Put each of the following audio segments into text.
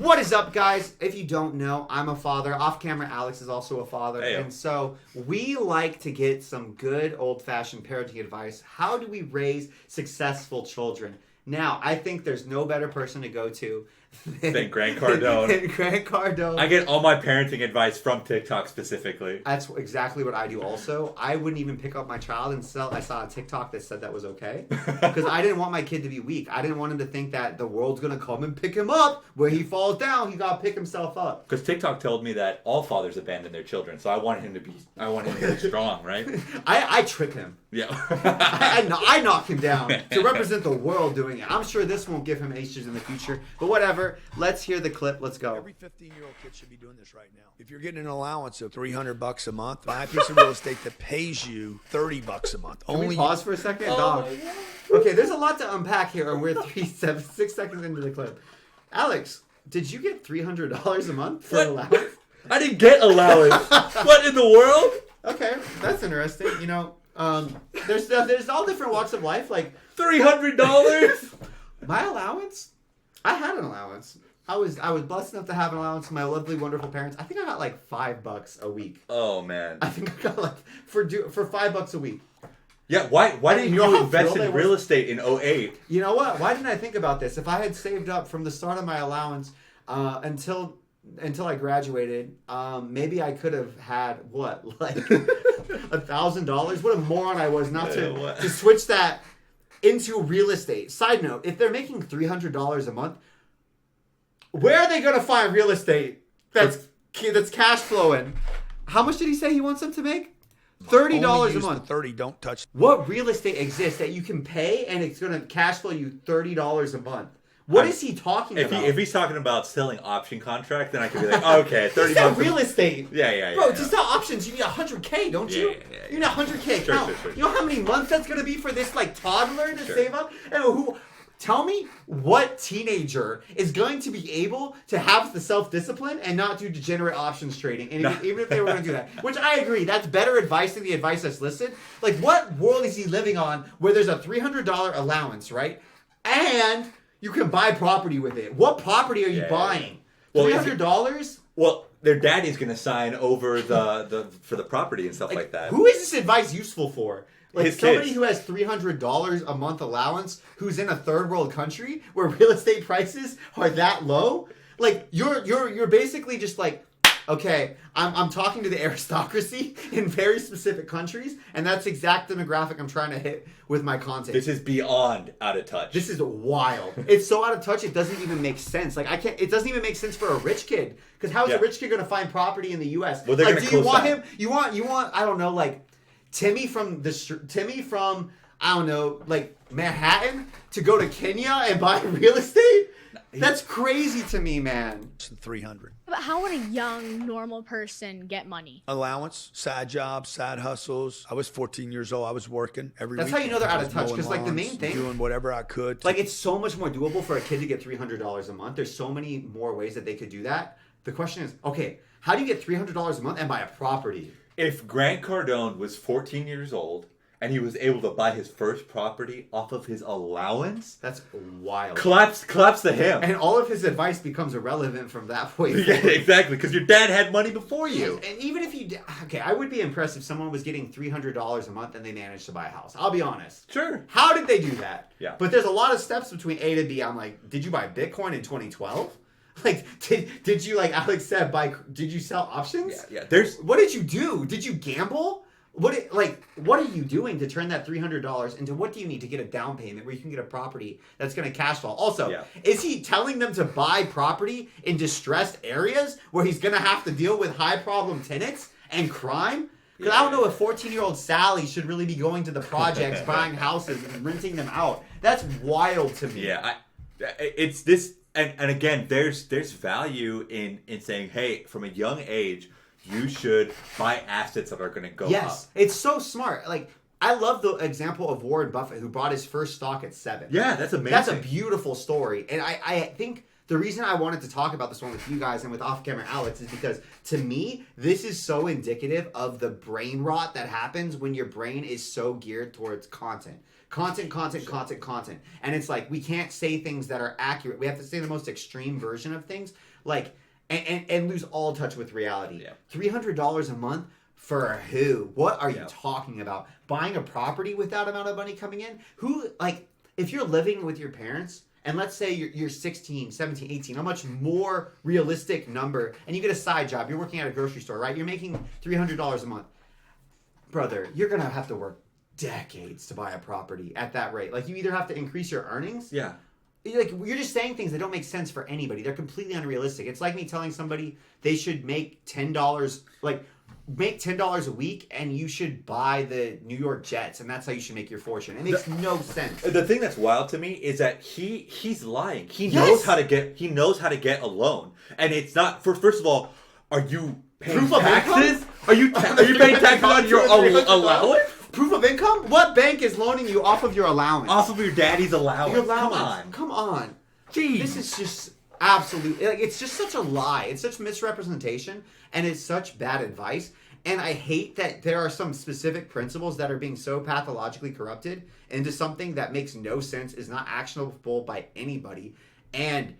What is up, guys? If you don't know, I'm a father. Off camera, Alex is also a father. Hey-o. And so we like to get some good old-fashioned parenting advice. How do we raise successful children? Now, I think there's no better person to go to than Grant Cardone. than Grant Cardone. I get all my parenting advice from TikTok specifically. That's exactly what I do also. I wouldn't even pick up my child until I saw a TikTok that said that was okay. Because I didn't want my kid to be weak. I didn't want him to think that the world's going to come and pick him up. Where he falls down, he got to pick himself up. Because TikTok told me that all fathers abandon their children, so I want him to be strong, right? I trick him. Yeah. I knock him down to represent the world doing it. I'm sure this won't give him issues in the future. But whatever. Let's hear the clip. Let's go. Every 15-year-old kid should be doing this right now. If you're getting an allowance of $300 a month, buy a piece of real estate that pays you $30 a month. Can we pause for a second, dog? Okay, there's a lot to unpack here, and we're 6 seconds into the clip. Alex, did you get $300 a month for allowance? I didn't get allowance. What in the world? Okay, that's interesting. You know, there's all different walks of life. Like $300. My allowance. I had an allowance. I was blessed enough to have an allowance from my lovely, wonderful parents. I think I got like $5 a week. Oh man! I think I got like for $5 a week. Yeah, why didn't you invest in real estate in 2008? You know what? Why didn't I think about this? If I had saved up from the start of my allowance until I graduated, maybe I could have had what, like $1,000? What a moron I was not to switch that into real estate. Side note, if they're making $300 a month, where are they going to find real estate that's cash flowing? How much did he say he wants them to make? $30 a month. 30, don't touch. What real estate exists that you can pay and it's going to cash flow you $30 a month? What is he talking about? If he's talking about selling option contract, then I could be like, oh, okay, $30 bucks. Real estate. Yeah. Bro, to sell options, you need $100K, don't you? Yeah. You need $100K. Sure. You know how many months that's going to be for this like toddler to save up? And tell me what teenager is going to be able to have the self-discipline and not do degenerate options trading, and even if they were going to do that, which I agree, that's better advice than the advice that's listed. Like, what world is he living on where there's a $300 allowance, right? And you can buy property with it. What property are you buying? Well, $300? Well, their daddy's going to sign over for the property and stuff like that. Who is this advice useful for? Like His somebody kids. who has $300 a month allowance, who's in a third world country where real estate prices are that low. Like you're basically just like, okay, I'm talking to the aristocracy in very specific countries, and that's the exact demographic I'm trying to hit with my content. This is beyond out of touch. This is wild. It's so out of touch it doesn't even make sense. Like it doesn't even make sense for a rich kid. Because how is a rich kid going to find property in the US? Well, they're like, going to do you want co-sign. him? You want I don't know, like Timmy from I don't know, like Manhattan to go to Kenya and buy real estate? That's crazy to me, man. 300. But how would a young, normal person get money? Allowance, side jobs, side hustles. I was 14 years old. I was working every week. That's how you know they're out of touch, because like the main thing, doing whatever I could. Like it's so much more doable for a kid to get $300 a month. There's so many more ways that they could do that. The question is, okay, how do you get $300 a month and buy a property? If Grant Cardone was 14 years old and he was able to buy his first property off of his allowance, that's wild. Claps to him. And all of his advice becomes irrelevant from that point. Yeah, exactly, because your dad had money before you. And even if I would be impressed if someone was getting $300 a month and they managed to buy a house. I'll be honest. Sure. How did they do that? Yeah. But there's a lot of steps between A to B. I'm like, did you buy Bitcoin in 2012? Like, did you, like Alex said, did you sell options? Yeah. What did you do? Did you gamble? What are you doing to turn that $300 into what do you need to get a down payment where you can get a property that's going to cash flow? Also, is he telling them to buy property in distressed areas where he's going to have to deal with high problem tenants and crime? Because I don't know if 14-year-old Sally should really be going to the projects, buying houses and renting them out. That's wild to me. Yeah, it's this, and again, there's value in saying, hey, from a young age, you should buy assets that are going to go up. Yes, it's so smart. Like, I love the example of Warren Buffett, who bought his first stock at 7. Yeah, that's amazing. That's a beautiful story. And I think the reason I wanted to talk about this one with you guys and with off-camera Alex is because, to me, this is so indicative of the brain rot that happens when your brain is so geared towards content. Content. And it's like, we can't say things that are accurate. We have to say the most extreme version of things. like, and lose all touch with reality. Yeah. $300 a month for who? What are you Yeah. talking about? Buying a property with that amount of money coming in? Who, like, if you're living with your parents, and let's say you're 16, 17, 18, a much more realistic number, and you get a side job, you're working at a grocery store, right? You're making $300 a month. Brother, you're going to have to work decades to buy a property at that rate. Like, you either have to increase your earnings. Yeah. Like, you're just saying things that don't make sense for anybody. They're completely unrealistic. It's like me telling somebody they should make $10, like, make $10 a week and you should buy the New York Jets and that's how you should make your fortune. It makes no sense. The thing that's wild to me is that he's lying. He Yes! knows how to get a loan. And it's not first of all, are you paying Proof of taxes? Are you paying taxes on your allowance? Proof of income? What bank is loaning you off of your allowance? Off of your daddy's allowance. Your allowance. Come on. Jeez. This is just absolute. Like, it's just such a lie. It's such misrepresentation, and it's such bad advice. And I hate that there are some specific principles that are being so pathologically corrupted into something that makes no sense, is not actionable by anybody, and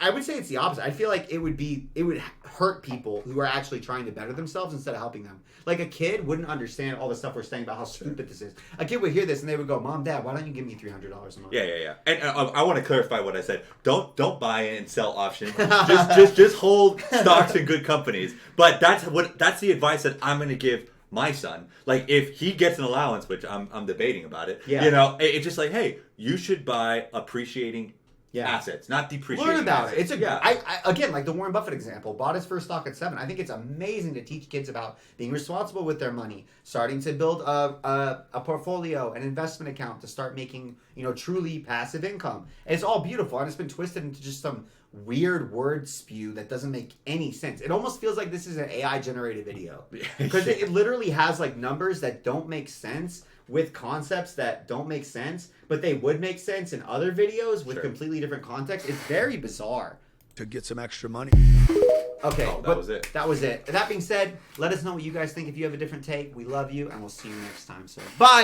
I would say it's the opposite. I feel like it would hurt people who are actually trying to better themselves instead of helping them. Like, a kid wouldn't understand all the stuff we're saying about how stupid this is. A kid would hear this and they would go, "Mom, Dad, why don't you give me $300 a month?" Yeah. And I want to clarify what I said. Don't buy and sell options. just hold stocks in good companies. But that's the advice that I'm going to give my son. Like, if he gets an allowance, which I'm debating about it. Yeah. You know, it's just like, hey, you should buy appreciating assets, not depreciating. Learn about assets. it. It's I again, like the Warren Buffett example, bought his first stock at 7. I think it's amazing to teach kids about being responsible with their money, starting to build a portfolio, an investment account to start making, truly passive income. And it's all beautiful, and it's been twisted into just some weird word spew that doesn't make any sense. It almost feels like this is an AI generated video because it literally has like numbers that don't make sense with concepts that don't make sense, but they would make sense in other videos with completely different context. It's very bizarre. To get some extra money. Okay, that was it. That was it. That being said, let us know what you guys think if you have a different take. We love you, and we'll see you next time. So, bye!